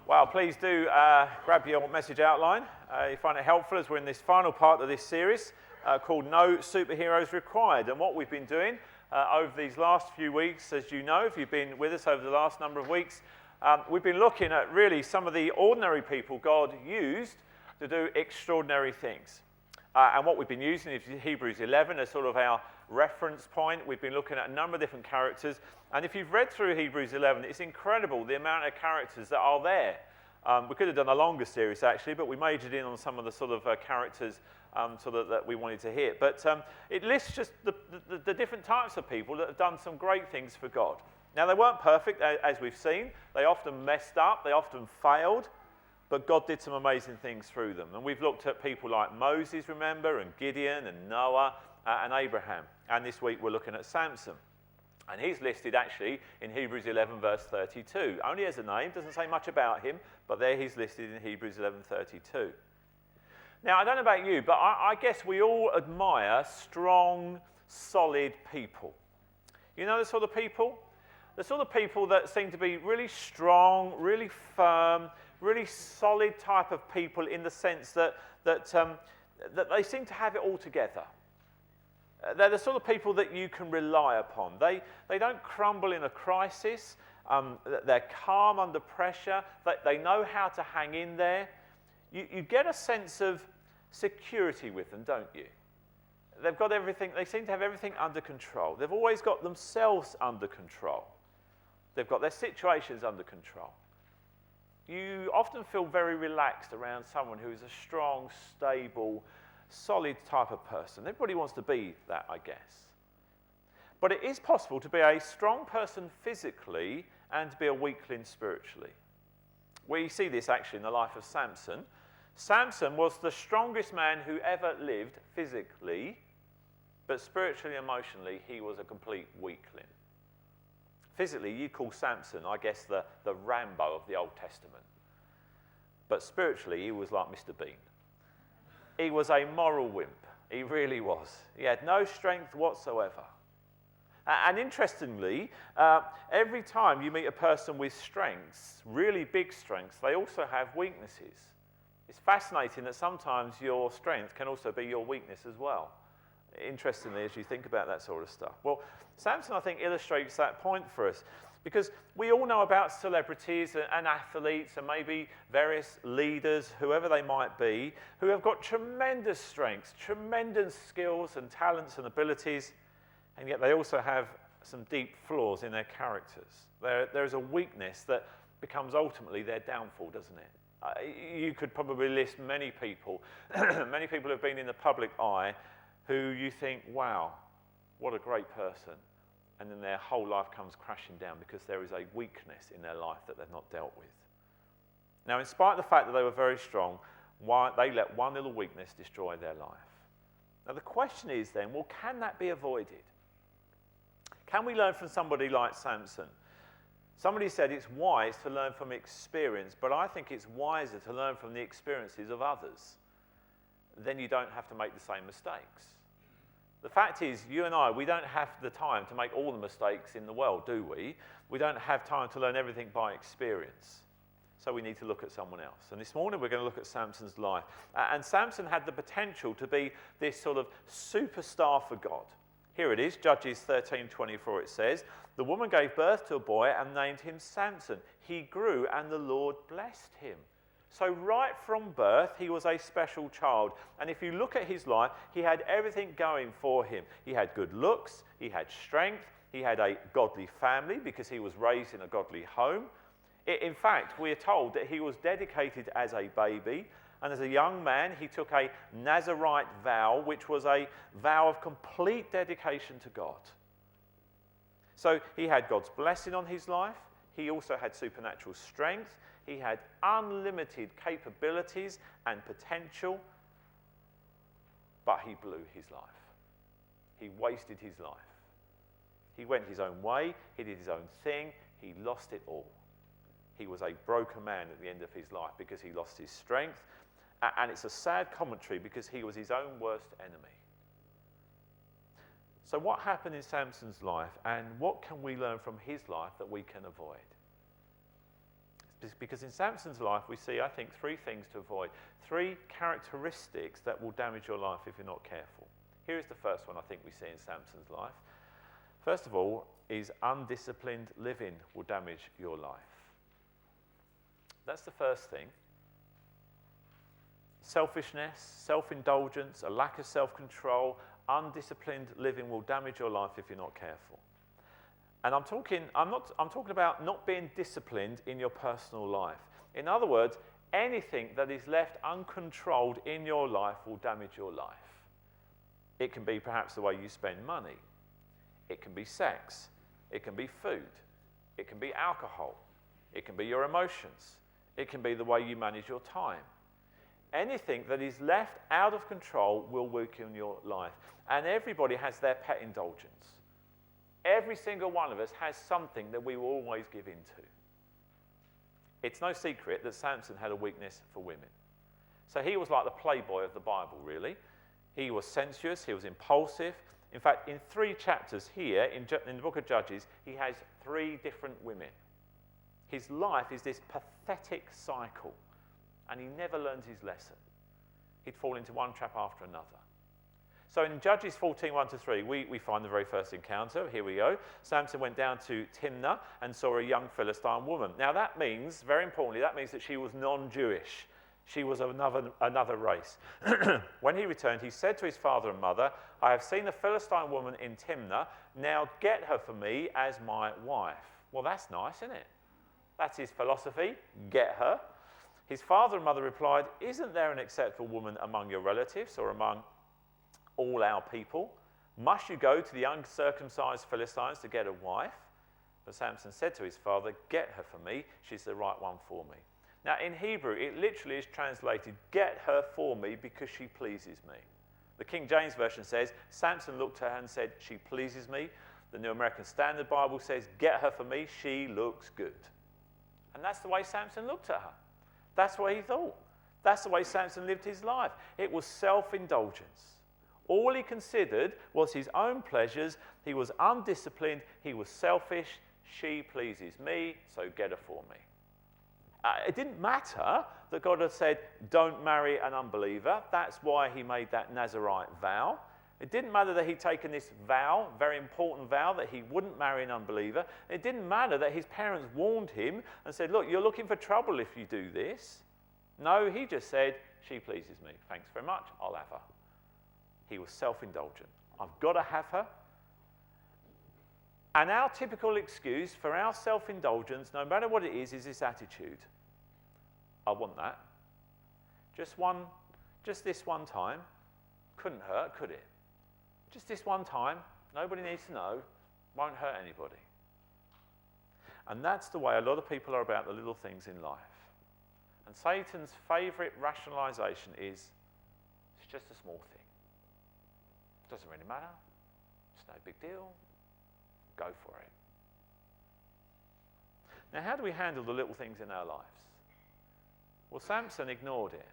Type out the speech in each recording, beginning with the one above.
Well, please do grab your message outline. You find it helpful as we're in this final part of this series called No Superheroes Required. And what we've been doing over these last few weeks, as you know, if you've been with us over the last number of weeks, we've been looking at really some of the ordinary people God used to do extraordinary things. And what we've been using is Hebrews 11 as sort of our reference point. We've been looking at a number of different characters. And if you've read through Hebrews 11, it's incredible the amount of characters that are there. We could have done a longer series, actually, but we majored in on some of the sort of characters that we wanted to hit. But it lists just the different types of people that have done some great things for God. Now, they weren't perfect, as we've seen. They often messed up. They often failed. But God did some amazing things through them. And we've looked at people like Moses, remember, and Gideon, and Noah, and Abraham. And this week we're looking at Samson. And he's listed actually in Hebrews 11 verse 32. Only as a name, doesn't say much about him, but there he's listed in Hebrews 11:32. Now, I don't know about you, but I guess we all admire strong, solid people. You know the sort of people? The sort of people that seem to be really strong, really firm, really solid type of people in the sense that they seem to have it all together. They're the sort of people that you can rely upon. They don't crumble in a crisis. They're calm under pressure. They know how to hang in there. You get a sense of security with them, don't you? They've got everything. They seem to have everything under control. They've always got themselves under control. They've got their situations under control. You often feel very relaxed around someone who is a strong, stable, solid type of person. Everybody wants to be that, I guess. But it is possible to be a strong person physically and to be a weakling spiritually. We see this actually in the life of Samson. Samson was the strongest man who ever lived physically, but spiritually and emotionally, he was a complete weakling. Physically, you call Samson, I guess, the Rambo of the Old Testament. But spiritually, he was like Mr. Bean. He was a moral wimp. He really was. He had no strength whatsoever. And interestingly, every time you meet a person with strengths, really big strengths, they also have weaknesses. It's fascinating that sometimes your strength can also be your weakness as well. Interestingly, as you think about that sort of stuff. Well, Samson, I think, illustrates that point for us because we all know about celebrities and athletes and maybe various leaders, whoever they might be, who have got tremendous strengths, tremendous skills and talents and abilities, and yet they also have some deep flaws in their characters. There is a weakness that becomes ultimately their downfall, doesn't it? You could probably list many people, many people who have been in the public eye who you think, wow, what a great person. And then their whole life comes crashing down because there is a weakness in their life that they've not dealt with. Now, in spite of the fact that they were very strong, they let one little weakness destroy their life. Now, the question is then, well, can that be avoided? Can we learn from somebody like Samson? Somebody said it's wise to learn from experience, but I think it's wiser to learn from the experiences of others. Then you don't have to make the same mistakes. The fact is, you and I, we don't have the time to make all the mistakes in the world, do we? We don't have time to learn everything by experience. So we need to look at someone else. And this morning we're going to look at Samson's life. And Samson had the potential to be this sort of superstar for God. Here it is, Judges 13:24, it says, "The woman gave birth to a boy and named him Samson. He grew and the Lord blessed him." So right from birth, he was a special child. And if you look at his life, he had everything going for him. He had good looks, he had strength, he had a godly family because he was raised in a godly home. In fact, we are told that he was dedicated as a baby. And as a young man, he took a Nazirite vow, which was a vow of complete dedication to God. So he had God's blessing on his life. He also had supernatural strength. He had unlimited capabilities and potential, but he blew his life. He wasted his life. He went his own way. He did his own thing. He lost it all. He was a broken man at the end of his life because he lost his strength. And it's a sad commentary because he was his own worst enemy. So what happened in Samson's life and what can we learn from his life that we can avoid? Because in Samson's life, we see, I think, three things to avoid. Three characteristics that will damage your life if you're not careful. Here is the first one I think we see in Samson's life. First of all, is undisciplined living will damage your life. That's the first thing. Selfishness, self-indulgence, a lack of self-control, undisciplined living will damage your life if you're not careful. And I'm talking about not being disciplined in your personal life. In other words, anything that is left uncontrolled in your life will damage your life. It can be perhaps the way you spend money. It can be sex. It can be food. It can be alcohol. It can be your emotions. It can be the way you manage your time. Anything that is left out of control will weaken your life. And everybody has their pet indulgence. Every single one of us has something that we will always give into. It's no secret that Samson had a weakness for women. So he was like the playboy of the Bible, really. He was sensuous, he was impulsive. In fact, in 3 chapters here, in the book of Judges, he has 3 different women. His life is this pathetic cycle, and he never learns his lesson. He'd fall into one trap after another. So in Judges 14:1-3, we find the very first encounter. Here we go. Samson went down to Timnah and saw a young Philistine woman. Now that means, very importantly, that means that she was non-Jewish. She was of another race. When he returned, he said to his father and mother, I have seen a Philistine woman in Timnah. Now get her for me as my wife. Well, that's nice, isn't it? That's his philosophy. Get her. His father and mother replied, isn't there an acceptable woman among your relatives or among all our people? Must you go to the uncircumcised Philistines to get a wife? But Samson said to his father, get her for me. She's the right one for me. Now, in Hebrew, it literally is translated, get her for me because she pleases me. The King James Version says, Samson looked at her and said, she pleases me. The New American Standard Bible says, get her for me, she looks good. And that's the way Samson looked at her. That's what he thought. That's the way Samson lived his life. It was self-indulgence. All he considered was his own pleasures. He was undisciplined. He was selfish. She pleases me, so get her for me. It didn't matter that God had said, don't marry an unbeliever. That's why he made that Nazirite vow. It didn't matter that he'd taken this vow, very important vow, that he wouldn't marry an unbeliever. It didn't matter that his parents warned him and said, look, you're looking for trouble if you do this. No, he just said, she pleases me. Thanks very much, I'll have her. He was self-indulgent. I've got to have her. And our typical excuse for our self-indulgence, no matter what it is this attitude. I want that. Just this one time. Couldn't hurt, could it? Just this one time. Nobody needs to know. Won't hurt anybody. And that's the way a lot of people are about the little things in life. And Satan's favourite rationalisation is, it's just a small thing. Doesn't really matter. It's no big deal. Go for it. Now, how do we handle the little things in our lives? Well, Samson ignored it.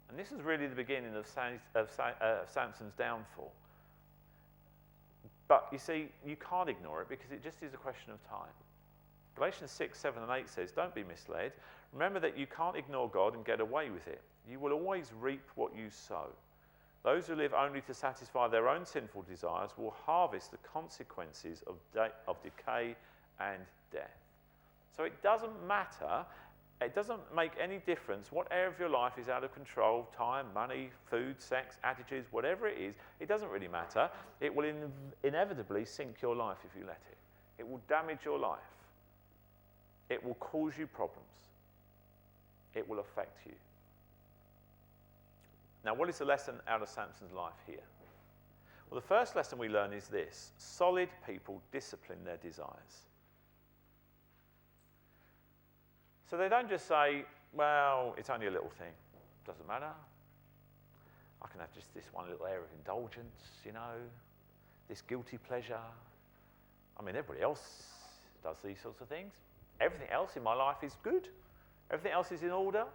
And this is really the beginning of Samson's downfall. But you see, you can't ignore it because it just is a question of time. Galatians 6, 7 and 8 says, don't be misled. Remember that you can't ignore God and get away with it. You will always reap what you sow. Those who live only to satisfy their own sinful desires will harvest the consequences of decay and death. So it doesn't matter, it doesn't make any difference what area of your life is out of control, time, money, food, sex, attitudes, whatever it is, it doesn't really matter. It will inevitably sink your life if you let it. It will damage your life. It will cause you problems. It will affect you. Now, what is the lesson out of Samson's life here? Well, the first lesson we learn is this. Solid people discipline their desires. So they don't just say, well, it's only a little thing. Doesn't matter. I can have just this one little area of indulgence, you know, this guilty pleasure. I mean, everybody else does these sorts of things. Everything else in my life is good. Everything else is in order.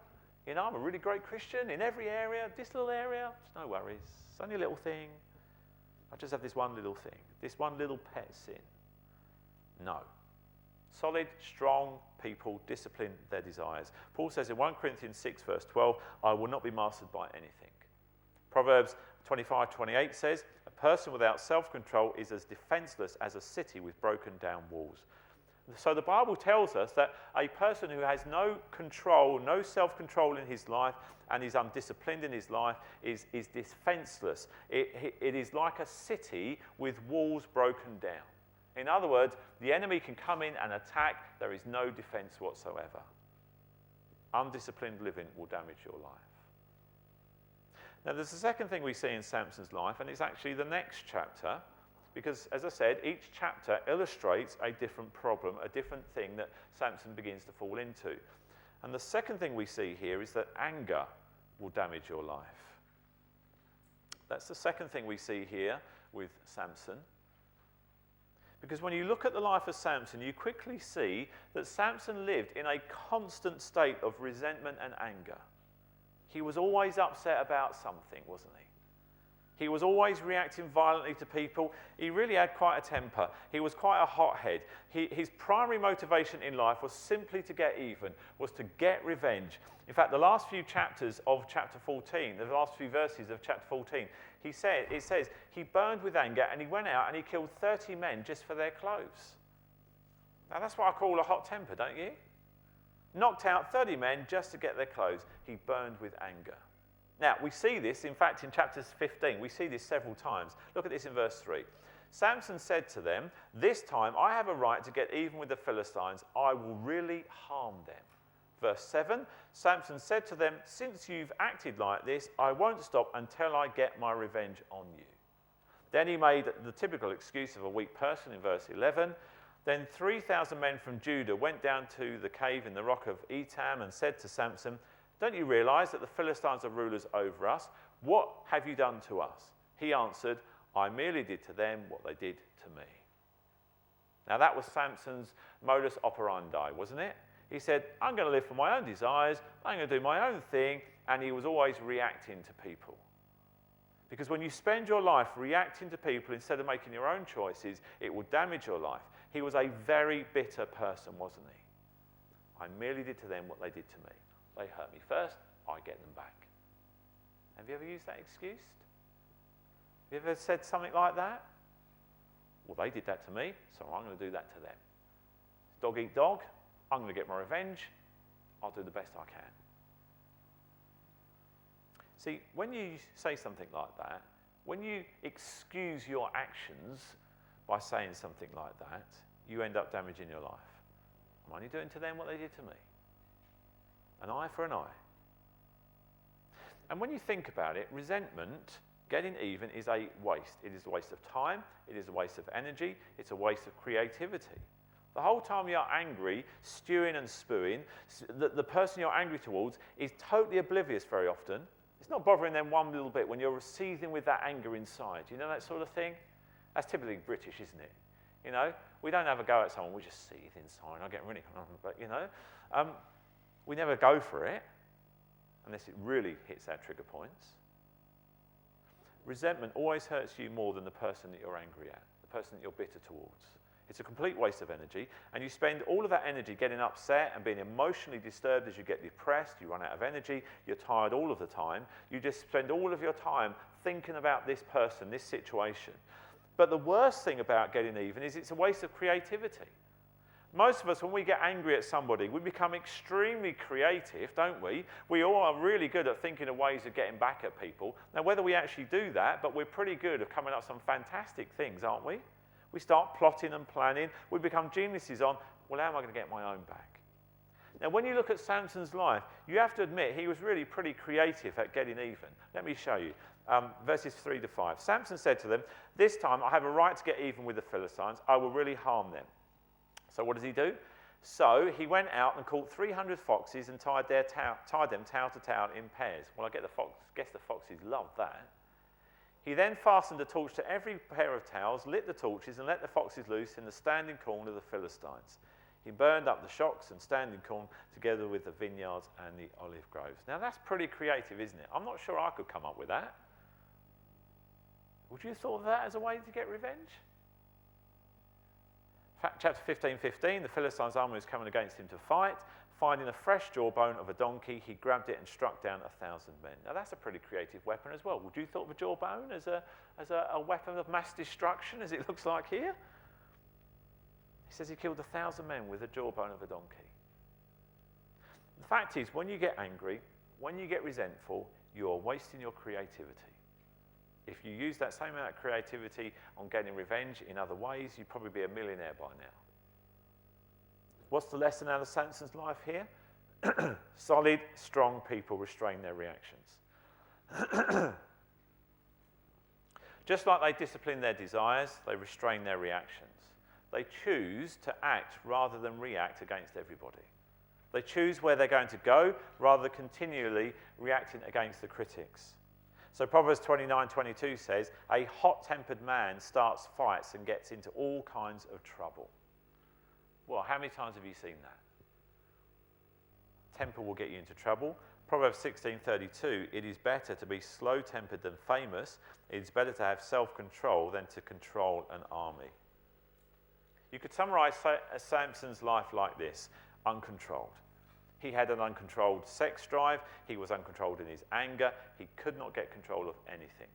You know, I'm a really great Christian in every area. This little area, it's no worries. It's only a little thing. I just have this one little thing, this one little pet sin. No. Solid, strong people discipline their desires. Paul says in 1 Corinthians 6, verse 12, I will not be mastered by anything. Proverbs 25:28 says, a person without self-control is as defenseless as a city with broken down walls. So the Bible tells us that a person who has no control, no self-control in his life, and is undisciplined in his life is defenseless. It is like a city with walls broken down. In other words, the enemy can come in and attack. There is no defense whatsoever. Undisciplined living will damage your life. Now, there's a second thing we see in Samson's life, and it's actually the next chapter, because, as I said, each chapter illustrates a different problem, a different thing that Samson begins to fall into. And the second thing we see here is that anger will damage your life. That's the second thing we see here with Samson. Because when you look at the life of Samson, you quickly see that Samson lived in a constant state of resentment and anger. He was always upset about something, wasn't he? He was always reacting violently to people. He really had quite a temper. He was quite a hothead. His primary motivation in life was simply to get even, was to get revenge. In fact, the last few chapters of chapter 14, the last few verses of chapter 14, it says he burned with anger and he went out and he killed 30 men just for their clothes. Now that's what I call a hot temper, don't you? Knocked out 30 men just to get their clothes. He burned with anger. Now, we see this, in fact, in chapter 15. We see this several times. Look at this in verse 3. Samson said to them, this time I have a right to get even with the Philistines. I will really harm them. Verse 7, Samson said to them, since you've acted like this, I won't stop until I get my revenge on you. Then he made the typical excuse of a weak person in verse 11. Then 3,000 men from Judah went down to the cave in the rock of Etam and said to Samson, don't you realize that the Philistines are rulers over us? What have you done to us? He answered, I merely did to them what they did to me. Now that was Samson's modus operandi, wasn't it? He said, I'm going to live for my own desires, I'm going to do my own thing, and he was always reacting to people. Because when you spend your life reacting to people instead of making your own choices, it will damage your life. He was a very bitter person, wasn't he? I merely did to them what they did to me. They hurt me first, I get them back. Have you ever used that excuse? Have you ever said something like that? Well, they did that to me, so I'm going to do that to them. Dog eat dog, I'm going to get my revenge, I'll do the best I can. See, when you say something like that, when you excuse your actions by saying something like that, you end up damaging your life. I'm only doing to them what they did to me. An eye for an eye. And when you think about it, resentment, getting even, is a waste. It is a waste of time, it is a waste of energy, it's a waste of creativity. The whole time you're angry, stewing and spewing, the person you're angry towards is totally oblivious very often. It's not bothering them one little bit when you're seething with that anger inside. You know that sort of thing? That's typically British, isn't it? You know, we don't have a go at someone, we just seethe inside. I get really, but you know, we never go for it unless it really hits our trigger points. Resentment always hurts you more than the person that you're angry at, the person that you're bitter towards. It's a complete waste of energy, and you spend all of that energy getting upset and being emotionally disturbed as you get depressed, you run out of energy, you're tired all of the time. You just spend all of your time thinking about this person, this situation. But the worst thing about getting even is it's a waste of creativity. Most of us, when we get angry at somebody, we become extremely creative, don't we? We all are really good at thinking of ways of getting back at people. Now, whether we actually do that, but we're pretty good at coming up with some fantastic things, aren't we? We start plotting and planning. We become geniuses on, well, how am I going to get my own back? Now, when you look at Samson's life, you have to admit he was really pretty creative at getting even. Let me show you. Verses 3 to 5. Samson said to them, this time I have a right to get even with the Philistines. I will really harm them. So what does he do? So he went out and caught 300 foxes and tied them tail to tail in pairs. Well, I guess the foxes love that. He then fastened a torch to every pair of tails, lit the torches, and let the foxes loose in the standing corn of the Philistines. He burned up the shocks and standing corn together with the vineyards and the olive groves. Now that's pretty creative, isn't it? I'm not sure I could come up with that. Would you have thought of that as a way to get revenge? Chapter 15:15, the Philistines' army was coming against him to fight. Finding a fresh jawbone of a donkey, he grabbed it and struck down 1,000 men. Now that's a pretty creative weapon as well. Would you thought of a jawbone as a weapon of mass destruction, as it looks like here? He says he killed 1,000 men with a jawbone of a donkey. The fact is, when you get angry, when you get resentful, you are wasting your creativity. If you use that same amount of creativity on getting revenge in other ways, you'd probably be a millionaire by now. What's the lesson out of Samson's life here? Solid, strong people restrain their reactions. Just like they discipline their desires, they restrain their reactions. They choose to act rather than react against everybody. They choose where they're going to go rather than continually reacting against the critics. So Proverbs 29:22 says, a hot-tempered man starts fights and gets into all kinds of trouble. Well, how many times have you seen that? Temper will get you into trouble. Proverbs 16:32, it is better to be slow-tempered than famous. It is better to have self-control than to control an army. You could summarize Samson's life like this: uncontrolled. He had an uncontrolled sex drive. He was uncontrolled in his anger. He could not get control of anything.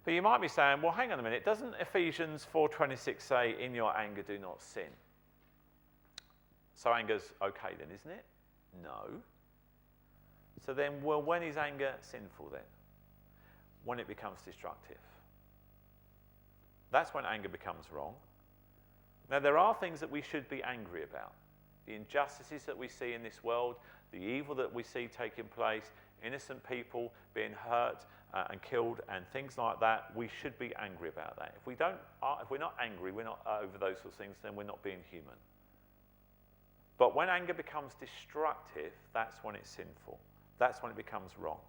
But you might be saying, well, hang on a minute. Doesn't Ephesians 4:26 say, in your anger do not sin? So anger's okay then, isn't it? No. So then, well, when is anger sinful then? When it becomes destructive. That's when anger becomes wrong. Now, there are things that we should be angry about. The injustices that we see in this world, the evil that we see taking place, innocent people being hurt and killed and things like that, we should be angry about that. If we're not angry, we're not over those sorts of things, then we're not being human. But when anger becomes destructive, that's when it's sinful. That's when it becomes wrong.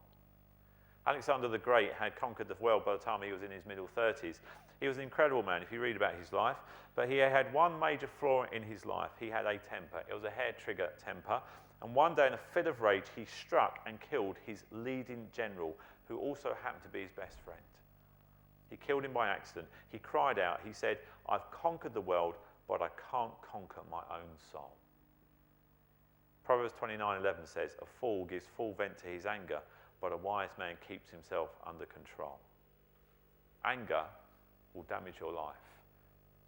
Alexander the Great had conquered the world by the time he was in his middle 30s. He was an incredible man if you read about his life, but he had one major flaw in his life. He had a temper. It was a hair-trigger temper. And one day in a fit of rage, he struck and killed his leading general, who also happened to be his best friend. He killed him by accident. He cried out. He said, I've conquered the world, but I can't conquer my own soul. Proverbs 29:11 says, a fool gives full vent to his anger, but a wise man keeps himself under control. Anger will damage your life.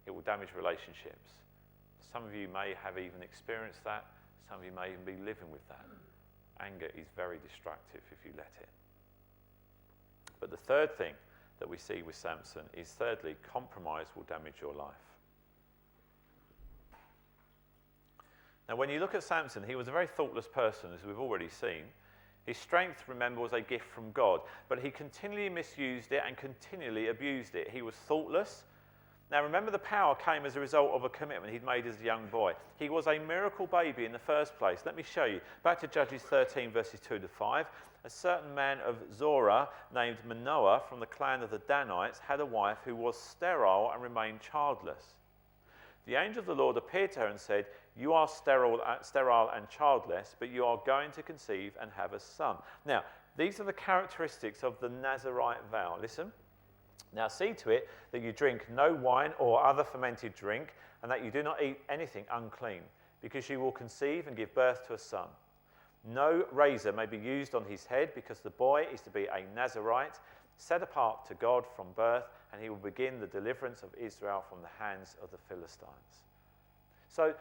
It will damage relationships. Some of you may have even experienced that. Some of you may even be living with that. Anger is very destructive if you let it. But the third thing that we see with Samson is, thirdly, compromise will damage your life. Now, when you look at Samson, he was a very thoughtless person, as we've already seen. His strength, remember, was a gift from God, but he continually misused it and continually abused it. He was thoughtless. Now, remember, the power came as a result of a commitment he'd made as a young boy. He was a miracle baby in the first place. Let me show you. Back to Judges 13, verses 2 to 5. A certain man of Zorah named Manoah from the clan of the Danites had a wife who was sterile and remained childless. The angel of the Lord appeared to her and said, you are sterile and childless, but you are going to conceive and have a son. Now, these are the characteristics of the Nazirite vow. Listen. Now see to it that you drink no wine or other fermented drink, and that you do not eat anything unclean, because you will conceive and give birth to a son. No razor may be used on his head, because the boy is to be a Nazirite, set apart to God from birth, and he will begin the deliverance of Israel from the hands of the Philistines. So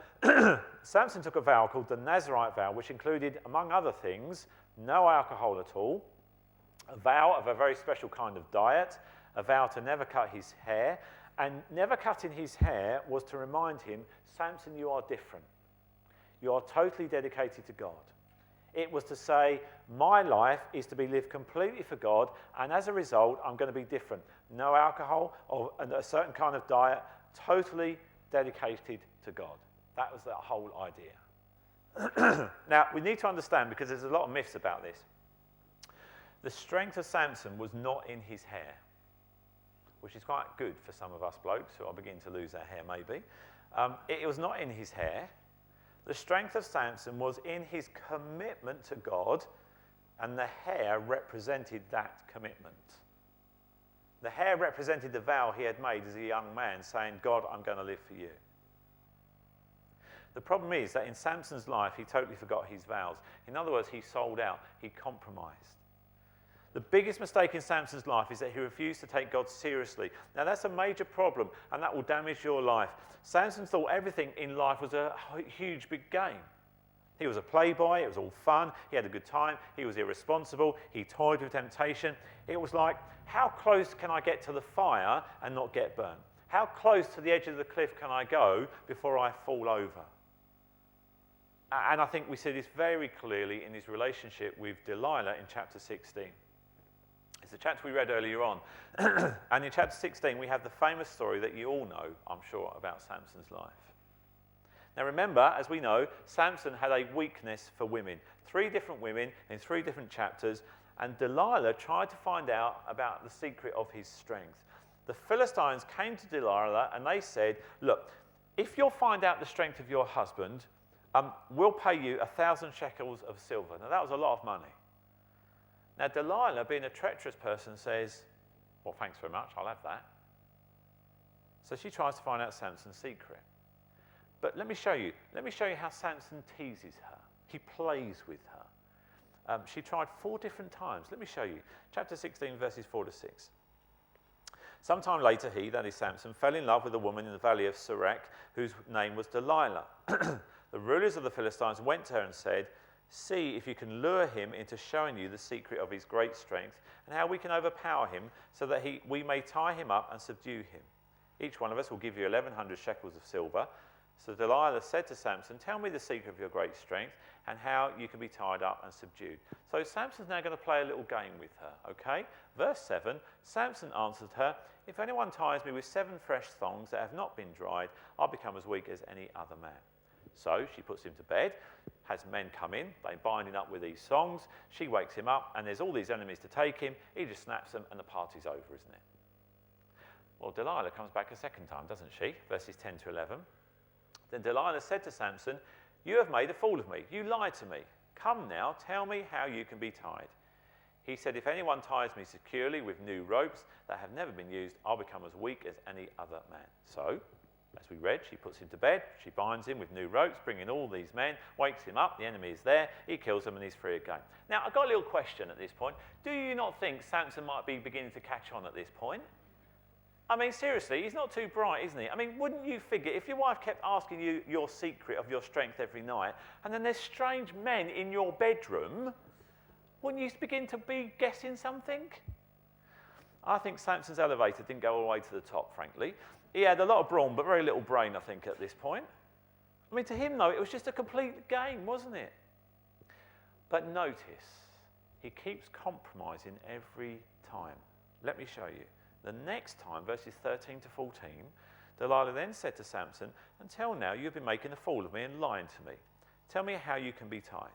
Samson took a vow called the Nazirite vow, which included, among other things, no alcohol at all, a vow of a very special kind of diet, a vow to never cut his hair, and never cutting his hair was to remind him, Samson, you are different. You are totally dedicated to God. It was to say, my life is to be lived completely for God, and as a result, I'm going to be different. No alcohol or a certain kind of diet, totally dedicated to God. That was the whole idea. Now, we need to understand, because there's a lot of myths about this. The strength of Samson was not in his hair, which is quite good for some of us blokes who are beginning to lose our hair, maybe. It was not in his hair. The strength of Samson was in his commitment to God, and the hair represented that commitment. The hair represented the vow he had made as a young man, saying, God, I'm going to live for you. The problem is that in Samson's life, he totally forgot his vows. In other words, he sold out, he compromised. The biggest mistake in Samson's life is that he refused to take God seriously. Now, that's a major problem, and that will damage your life. Samson thought everything in life was a huge, big game. He was a playboy, it was all fun, he had a good time, he was irresponsible, he toyed with temptation. It was like, how close can I get to the fire and not get burnt? How close to the edge of the cliff can I go before I fall over? And I think we see this very clearly in his relationship with Delilah in chapter 16. It's the chapter we read earlier on. And in chapter 16, we have the famous story that you all know, I'm sure, about Samson's life. Now remember, as we know, Samson had a weakness for women. 3 different women in 3 different chapters, and Delilah tried to find out about the secret of his strength. The Philistines came to Delilah and they said, look, if you'll find out the strength of your husband, we'll pay you 1,000 shekels of silver. Now that was a lot of money. Now Delilah, being a treacherous person, says, well, thanks very much, I'll have that. So she tries to find out Samson's secret. But let me show you how Samson teases her. He plays with her. She tried 4 different times. Let me show you. Chapter 16, verses 4 to 6. Sometime later, he, that is Samson, fell in love with a woman in the valley of Sorek, whose name was Delilah. The rulers of the Philistines went to her and said, see if you can lure him into showing you the secret of his great strength and how we can overpower him so that we may tie him up and subdue him. Each one of us will give you 1,100 shekels of silver. So Delilah said to Samson, tell me the secret of your great strength and how you can be tied up and subdued. So Samson's now going to play a little game with her, okay? Verse 7, Samson answered her, if anyone ties me with 7 fresh thongs that have not been dried, I'll become as weak as any other man. So she puts him to bed, has men come in, they bind him up with these thongs, she wakes him up, and there's all these enemies to take him, he just snaps them, and the party's over, isn't it? Well, Delilah comes back a second time, doesn't she? Verses 10 to 11. Then Delilah said to Samson, you have made a fool of me. You lied to me. Come now, tell me how you can be tied. He said, if anyone ties me securely with new ropes that have never been used, I'll become as weak as any other man. So, as we read, she puts him to bed, she binds him with new ropes, bringing all these men, wakes him up, the enemy is there, he kills them and he's free again. Now, I've got a little question at this point. Do you not think Samson might be beginning to catch on at this point? I mean, seriously, he's not too bright, isn't he? I mean, wouldn't you figure, if your wife kept asking you your secret of your strength every night, and then there's strange men in your bedroom, wouldn't you begin to be guessing something? I think Samson's elevator didn't go all the way to the top, frankly. He had a lot of brawn, but very little brain, I think, at this point. I mean, to him, though, it was just a complete game, wasn't it? But notice, he keeps compromising every time. Let me show you. The next time, verses 13 to 14, Delilah then said to Samson, until now you've been making a fool of me and lying to me. Tell me how you can be tied.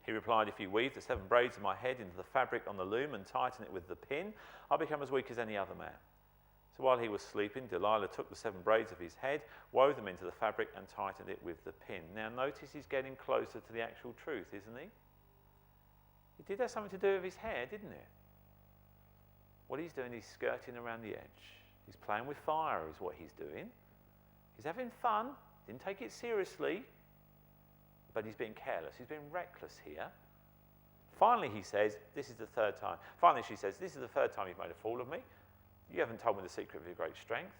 He replied, if you weave the 7 braids of my head into the fabric on the loom and tighten it with the pin, I'll become as weak as any other man. So while he was sleeping, Delilah took the 7 braids of his head, wove them into the fabric and tightened it with the pin. Now notice he's getting closer to the actual truth, isn't he? It did have something to do with his hair, didn't it? What he's doing, he's skirting around the edge. He's playing with fire is what he's doing. He's having fun, didn't take it seriously, but he's being careless. He's being reckless here. Finally, he says, this is the 3rd time. Finally, she says, this is the 3rd time you've made a fool of me. You haven't told me the secret of your great strength.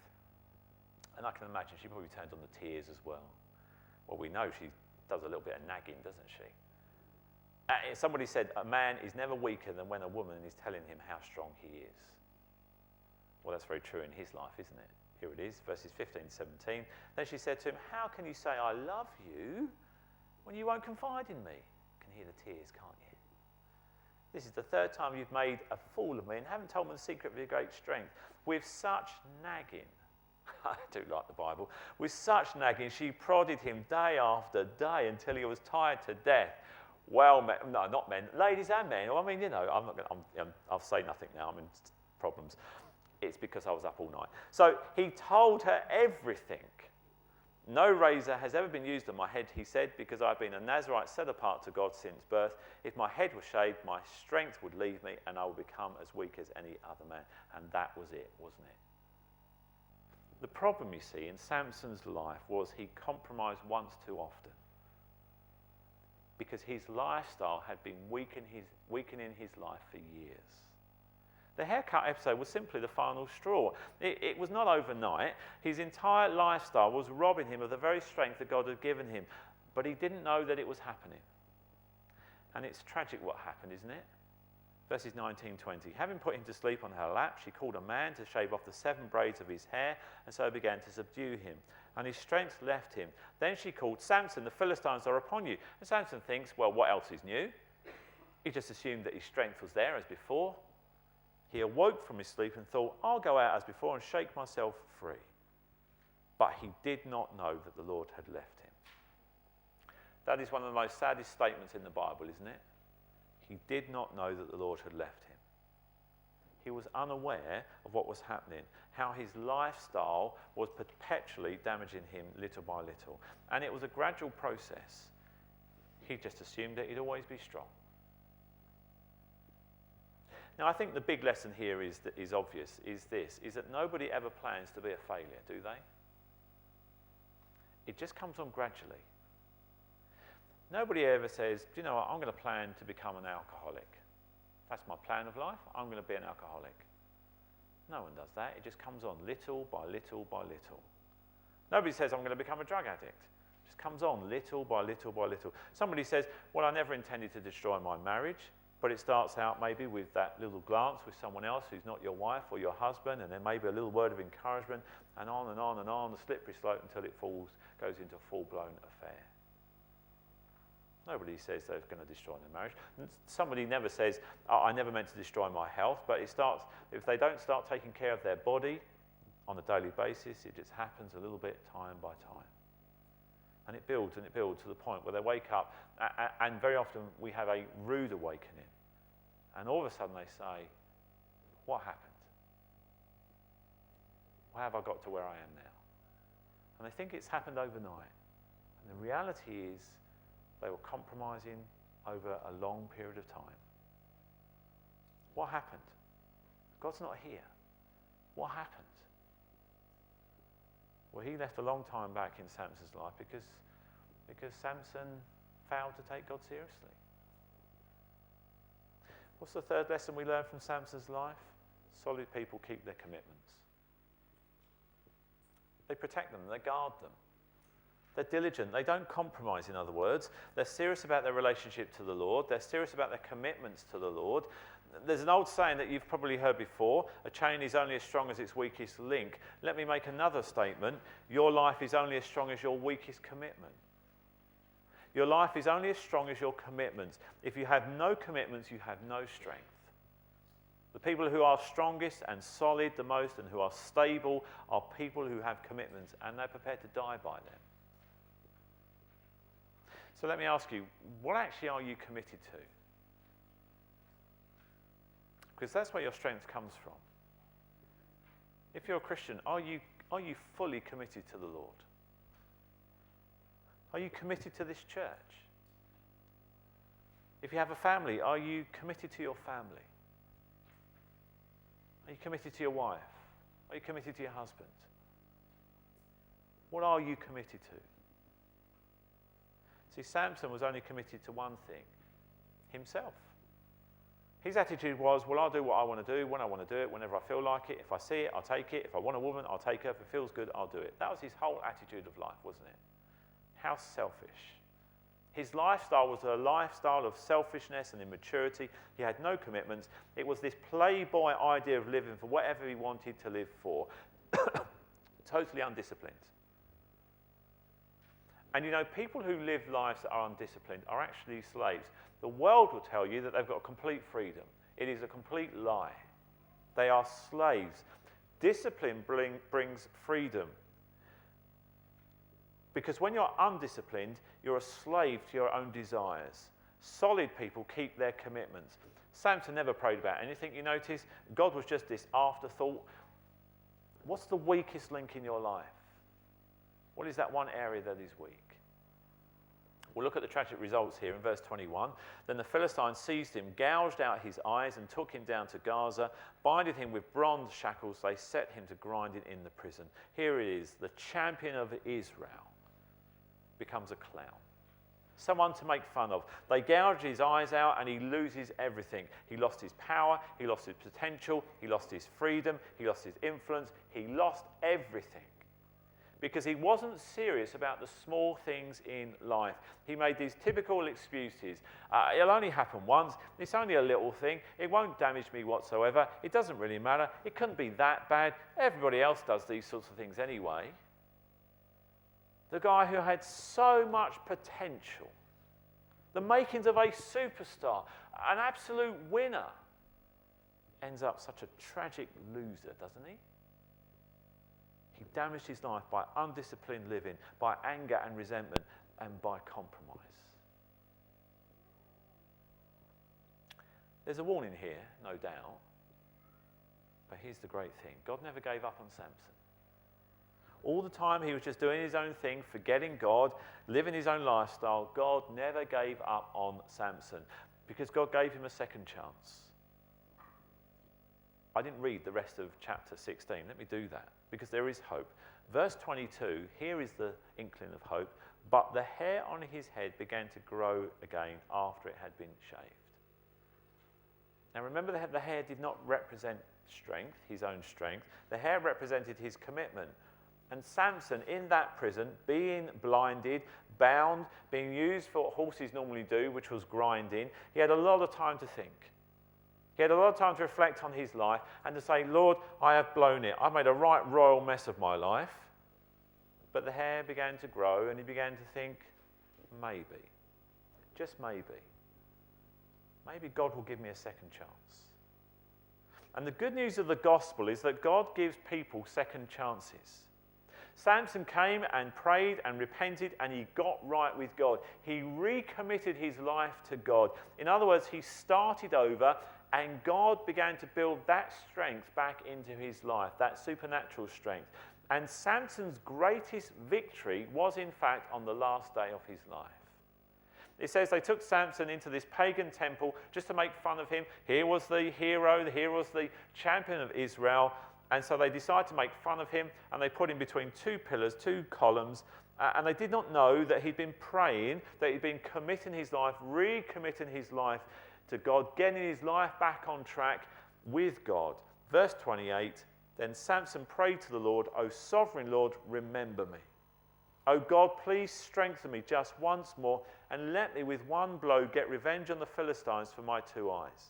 And I can imagine she probably turned on the tears as well. Well, we know she does a little bit of nagging, doesn't she? Somebody said, a man is never weaker than when a woman is telling him how strong he is. Well, that's very true in his life, isn't it? Here it is, verses 15 to 17. Then she said to him, how can you say I love you when you won't confide in me? You can hear the tears, can't you? This is the 3rd time you've made a fool of me and haven't told me the secret of your great strength. With such nagging, I do like the Bible, with such nagging, she prodded him day after day until he was tired to death. Well, men, no, not men, ladies and men. I mean, you know, I'll say nothing now. I'm in problems. It's because I was up all night. So he told her everything. No razor has ever been used on my head, he said, because I've been a Nazarite set apart to God since birth. If my head was shaved, my strength would leave me and I would become as weak as any other man. And that was it, wasn't it? The problem, you see, in Samson's life was he compromised once too often, because his lifestyle had been weakening his life for years. The haircut episode was simply the final straw. It was not overnight. His entire lifestyle was robbing him of the very strength that God had given him, but he didn't know that it was happening. And it's tragic what happened, isn't it? Verses 19-20. Having put him to sleep on her lap, she called a man to shave off the 7 braids of his hair, and so began to subdue him. And his strength left him. Then she called, Samson, the Philistines are upon you. And Samson thinks, well, what else is new? He just assumed that his strength was there as before. He awoke from his sleep and thought, I'll go out as before and shake myself free. But he did not know that the Lord had left him. That is one of the most saddest statements in the Bible, isn't it? He did not know that the Lord had left him. He was unaware of what was happening, how his lifestyle was perpetually damaging him little by little. And it was a gradual process. He just assumed that he'd always be strong. Now, I think the big lesson here is obvious, is that nobody ever plans to be a failure, do they? It just comes on gradually. Nobody ever says, do you know what, I'm going to plan to become an alcoholic. That's my plan of life, I'm going to be an alcoholic. No one does that. It just comes on little by little by little. Nobody says, I'm going to become a drug addict. It just comes on little by little by little. Somebody says, well, I never intended to destroy my marriage. But it starts out maybe with that little glance with someone else who's not your wife or your husband, and then maybe a little word of encouragement, and on and on and on, the slippery slope until it goes into a full-blown affair. Nobody says they're going to destroy their marriage. Somebody never says, oh, I never meant to destroy my health, but it starts, if they don't start taking care of their body on a daily basis, it just happens a little bit time by time. And it builds to the point where they wake up, and very often we have a rude awakening. And all of a sudden they say, what happened? Why have I got to where I am now? And they think it's happened overnight. And the reality is they were compromising over a long period of time. What happened? God's not here. What happened? Well, he left a long time back in Samson's life because Samson failed to take God seriously. What's the third lesson we learn from Samson's life? Solid people keep their commitments. They protect them, they guard them. They're diligent, they don't compromise, in other words. They're serious about their relationship to the Lord. They're serious about their commitments to the Lord. There's an old saying that you've probably heard before, a chain is only as strong as its weakest link. Let me make another statement. Your life is only as strong as your weakest commitment. Your life is only as strong as your commitments. If you have no commitments, you have no strength. The people who are strongest and solid the most and who are stable are people who have commitments, and they're prepared to die by them. So let me ask you, what actually are you committed to? Because that's where your strength comes from. If you're a Christian, are you fully committed to the Lord? Are you committed to this church? If you have a family, are you committed to your family? Are you committed to your wife? Are you committed to your husband? What are you committed to? See, Samson was only committed to one thing, himself. His attitude was, well, I'll do what I want to do, when I want to do it, whenever I feel like it. If I see it, I'll take it. If I want a woman, I'll take her. If it feels good, I'll do it. That was his whole attitude of life, wasn't it? How selfish. His lifestyle was a lifestyle of selfishness and immaturity. He had no commitments. It was this playboy idea of living for whatever he wanted to live for. Totally undisciplined. And you know, people who live lives that are undisciplined are actually slaves. The world will tell you that they've got complete freedom. It is a complete lie. They are slaves. Discipline brings freedom. Because when you're undisciplined, you're a slave to your own desires. Solid people keep their commitments. Samson never prayed about anything, you notice. God was just this afterthought. What's the weakest link in your life? What is that one area that is weak? We'll look at the tragic results here in verse 21. Then the Philistines seized him, gouged out his eyes, and took him down to Gaza. Binding him with bronze shackles, they set him to grinding in the prison. Here it is, the champion of Israel becomes a clown. Someone to make fun of. They gouge his eyes out and he loses everything. He lost his power, he lost his potential, he lost his freedom, he lost his influence, he lost everything. Because he wasn't serious about the small things in life. He made these typical excuses. It'll only happen once. It's only a little thing. It won't damage me whatsoever. It doesn't really matter. It couldn't be that bad. Everybody else does these sorts of things anyway. The guy who had so much potential, the makings of a superstar, an absolute winner, ends up such a tragic loser, doesn't he? He damaged his life by undisciplined living, by anger and resentment, and by compromise. There's a warning here, no doubt. But here's the great thing. God never gave up on Samson. All the time he was just doing his own thing, forgetting God, living his own lifestyle. God never gave up on Samson because God gave him a second chance. I didn't read the rest of chapter 16. Let me do that because there is hope. Verse 22, here is the inkling of hope. But the hair on his head began to grow again after it had been shaved. Now remember, the hair did not represent strength, his own strength. The hair represented his commitment. And Samson, in that prison, being blinded, bound, being used for what horses normally do, which was grinding, he had a lot of time to think. He had a lot of time to reflect on his life and to say, Lord, I have blown it. I've made a right royal mess of my life. But the hair began to grow and he began to think, maybe, just maybe God will give me a second chance. And the good news of the gospel is that God gives people second chances. Samson came and prayed and repented and he got right with God. He recommitted his life to God. In other words, he started over and God began to build that strength back into his life, that supernatural strength. And Samson's greatest victory was in fact on the last day of his life. It says they took Samson into this pagan temple just to make fun of him. Here was the hero, here was the champion of Israel. And so they decided to make fun of him and they put him between two pillars, two columns. And they did not know that he'd been praying, that he'd been committing his life, recommitting his life to God, getting his life back on track with God. Verse 28, then Samson prayed to the Lord, O sovereign Lord, remember me. O God, please strengthen me just once more and let me with one blow get revenge on the Philistines for my two eyes.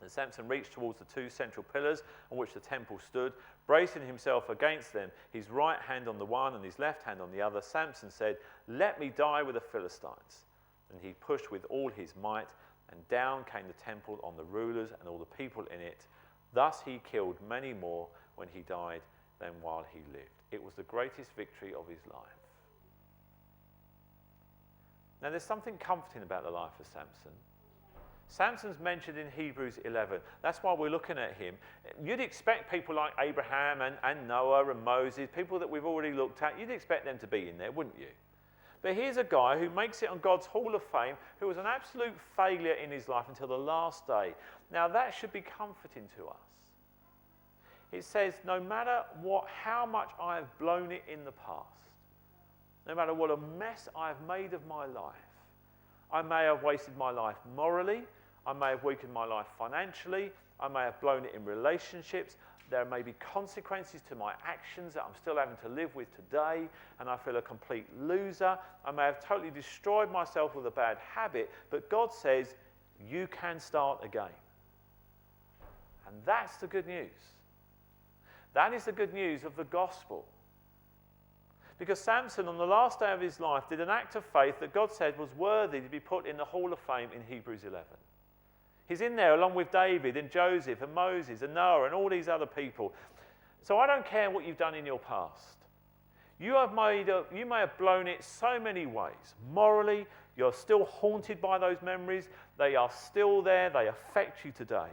And Samson reached towards the two central pillars on which the temple stood, bracing himself against them, his right hand on the one and his left hand on the other. Samson said, let me die with the Philistines. And he pushed with all his might, and down came the temple on the rulers and all the people in it. Thus he killed many more when he died than while he lived. It was the greatest victory of his life. Now there's something comforting about the life of Samson. Samson's mentioned in Hebrews 11. That's why we're looking at him. You'd expect people like Abraham and Noah and Moses, people that we've already looked at, you'd expect them to be in there, wouldn't you? But here's a guy who makes it on God's Hall of Fame, who was an absolute failure in his life until the last day. Now that should be comforting to us. It says, no matter how much I have blown it in the past, no matter what a mess I have made of my life, I may have wasted my life morally, I may have weakened my life financially, I may have blown it in relationships, there may be consequences to my actions that I'm still having to live with today, and I feel a complete loser. I may have totally destroyed myself with a bad habit, but God says, you can start again. And that's the good news. That is the good news of the gospel. Because Samson, on the last day of his life, did an act of faith that God said was worthy to be put in the Hall of Fame in Hebrews 11. He's in there along with David and Joseph and Moses and Noah and all these other people. So I don't care what you've done in your past. You may have blown it so many ways. Morally, you're still haunted by those memories. They are still there. They affect you today.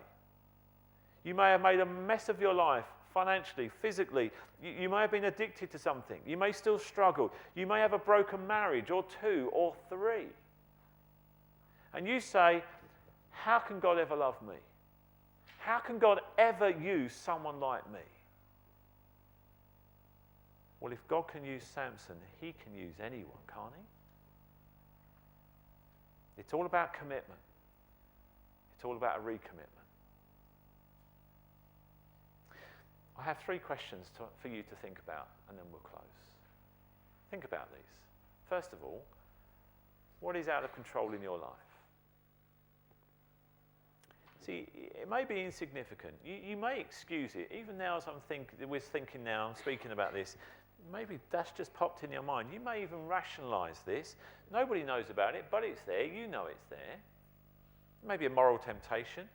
You may have made a mess of your life financially, physically. You may have been addicted to something. You may still struggle. You may have a broken marriage, or 2 or 3. And you say, how can God ever love me? How can God ever use someone like me? Well, if God can use Samson, he can use anyone, can't he? It's all about commitment. It's all about a recommitment. I have 3 questions for you to think about, and then we'll close. Think about these. First of all, what is out of control in your life? See, it may be insignificant. You may excuse it. Even now, as we're thinking now, I'm speaking about this, maybe that's just popped in your mind. You may even rationalise this. Nobody knows about it, but it's there. You know it's there. Maybe a moral temptation.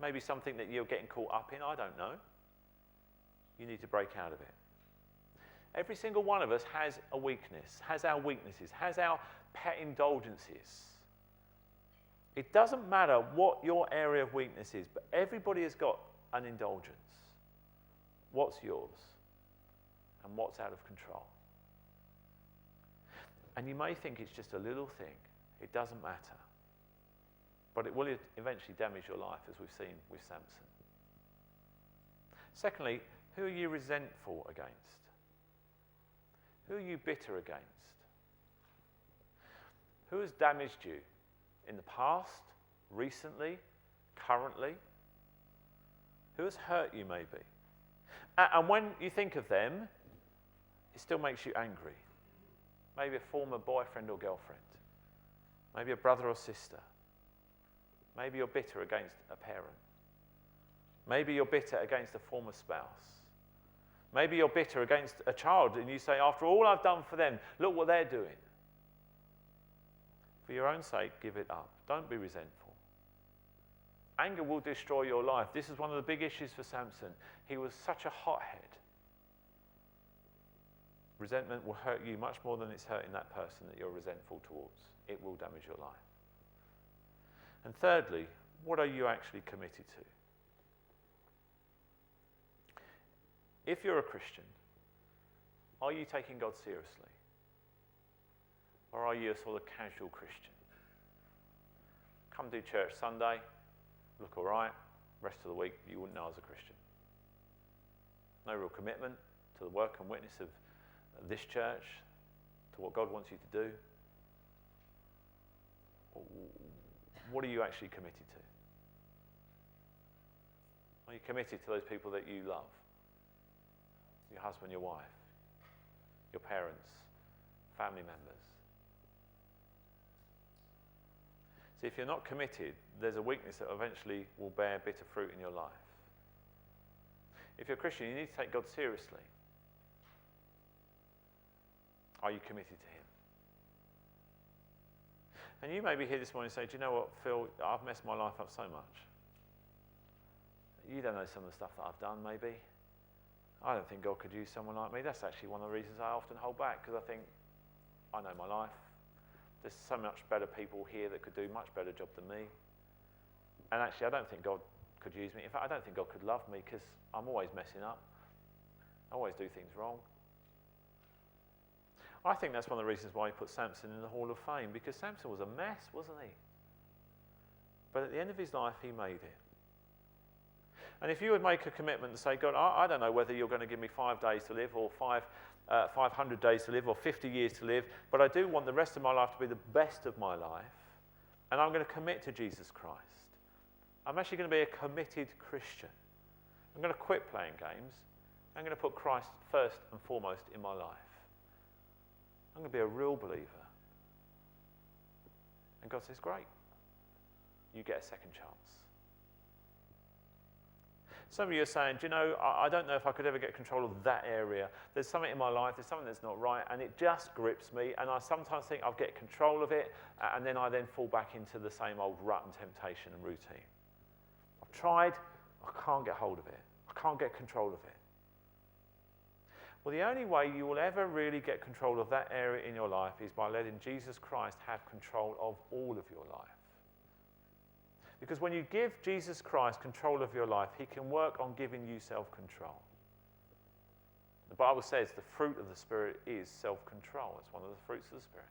Maybe something that you're getting caught up in. I don't know. You need to break out of it. Every single one of us has a weakness, has our weaknesses, has our pet indulgences. It doesn't matter what your area of weakness is, but everybody has got an indulgence. What's yours? And what's out of control? And you may think it's just a little thing. It doesn't matter. But it will eventually damage your life, as we've seen with Samson. Secondly, who are you resentful against? Who are you bitter against? Who has damaged you in the past, recently, currently? Who has hurt you, maybe? And when you think of them, it still makes you angry. Maybe a former boyfriend or girlfriend. Maybe a brother or sister. Maybe you're bitter against a parent. Maybe you're bitter against a former spouse. Maybe you're bitter against a child and you say, after all I've done for them, look what they're doing. For your own sake, give it up. Don't be resentful. Anger will destroy your life. This is one of the big issues for Samson. He was such a hothead. Resentment will hurt you much more than it's hurting that person that you're resentful towards. It will damage your life. And thirdly, what are you actually committed to? If you're a Christian, are you taking God seriously? Or are you a sort of casual Christian? Come to church Sunday, look all right, rest of the week you wouldn't know as a Christian. No real commitment to the work and witness of this church, to what God wants you to do. What are you actually committed to? Are you committed to those people that you love? Your husband, your wife, your parents, family members. See, if you're not committed, there's a weakness that eventually will bear bitter fruit in your life. If you're a Christian, you need to take God seriously. Are you committed to him? And you may be here this morning and say, do you know what, Phil, I've messed my life up so much. You don't know some of the stuff that I've done, maybe. I don't think God could use someone like me. That's actually one of the reasons I often hold back, because I think, I know my life. There's so much better people here that could do a much better job than me. And actually, I don't think God could use me. In fact, I don't think God could love me, because I'm always messing up. I always do things wrong. I think that's one of the reasons why he put Samson in the Hall of Fame, because Samson was a mess, wasn't he? But at the end of his life, he made it. And if you would make a commitment and say, God, I don't know whether you're going to give me 5 days to live, or 500 days to live, or 50 years to live, but I do want the rest of my life to be the best of my life, and I'm going to commit to Jesus Christ. I'm actually going to be a committed Christian. I'm going to quit playing games. I'm going to put Christ first and foremost in my life. I'm going to be a real believer. And God says, great. You get a second chance. Some of you are saying, do you know, I don't know if I could ever get control of that area. There's something in my life, there's something that's not right, and it just grips me, and I sometimes think I'll get control of it, and then I fall back into the same old rut and temptation and routine. I've tried, I can't get hold of it. I can't get control of it. Well, the only way you will ever really get control of that area in your life is by letting Jesus Christ have control of all of your life. Because when you give Jesus Christ control of your life, he can work on giving you self-control. The Bible says the fruit of the Spirit is self-control. It's one of the fruits of the Spirit.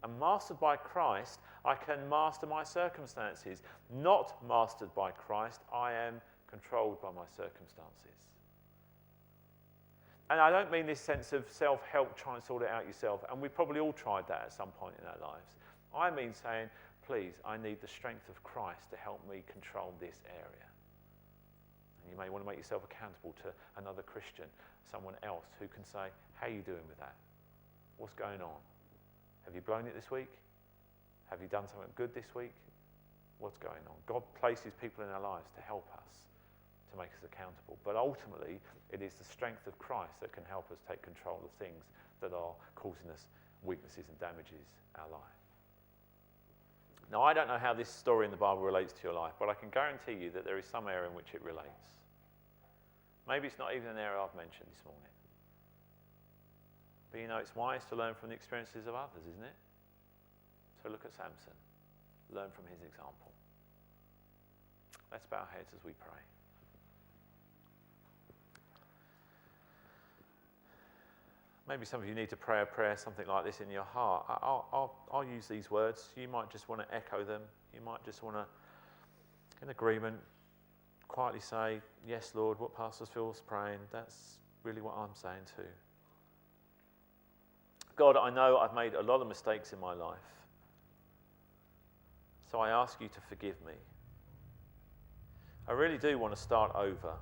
And mastered by Christ, I can master my circumstances. Not mastered by Christ, I am controlled by my circumstances. And I don't mean this sense of self-help, trying to sort it out yourself. And we've probably all tried that at some point in our lives. I mean saying, please, I need the strength of Christ to help me control this area. And you may want to make yourself accountable to another Christian, someone else who can say, how are you doing with that? What's going on? Have you blown it this week? Have you done something good this week? What's going on? God places people in our lives to help us, to make us accountable. But ultimately, it is the strength of Christ that can help us take control of things that are causing us weaknesses and damages our life. Now, I don't know how this story in the Bible relates to your life, but I can guarantee you that there is some area in which it relates. Maybe it's not even an area I've mentioned this morning. But you know, it's wise to learn from the experiences of others, isn't it? So look at Samson. Learn from his example. Let's bow our heads as we pray. Maybe some of you need to pray a prayer, something like this in your heart. I'll use these words. You might just want to echo them. You might just want to, in agreement, quietly say, yes, Lord, what Pastor Phil's praying, that's really what I'm saying too. God, I know I've made a lot of mistakes in my life. So I ask you to forgive me. I really do want to start over.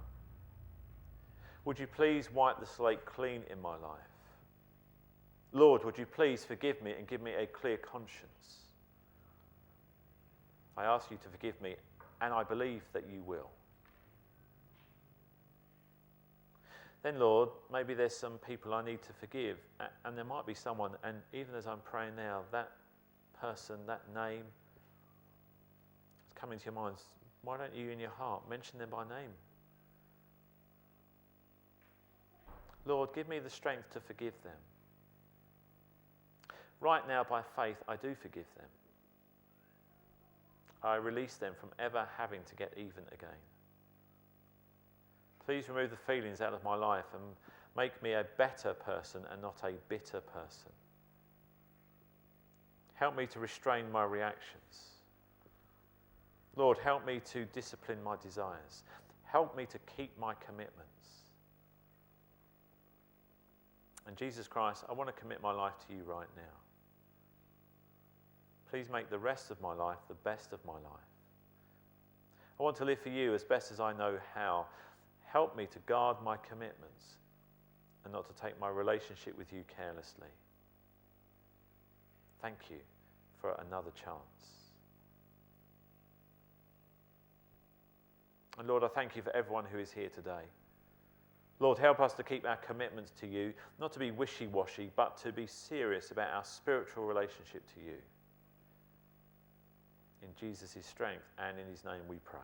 Would you please wipe the slate clean in my life? Lord, would you please forgive me and give me a clear conscience? I ask you to forgive me, and I believe that you will. Then, Lord, maybe there's some people I need to forgive, and there might be someone, and even as I'm praying now, that person, that name, is coming to your mind. Why don't you, in your heart, mention them by name? Lord, give me the strength to forgive them. Right now, by faith, I do forgive them. I release them from ever having to get even again. Please remove the feelings out of my life and make me a better person and not a bitter person. Help me to restrain my reactions. Lord, help me to discipline my desires. Help me to keep my commitments. And Jesus Christ, I want to commit my life to you right now. Please make the rest of my life the best of my life. I want to live for you as best as I know how. Help me to guard my commitments and not to take my relationship with you carelessly. Thank you for another chance. And Lord, I thank you for everyone who is here today. Lord, help us to keep our commitments to you, not to be wishy-washy, but to be serious about our spiritual relationship to you. In Jesus' strength and in his name we pray.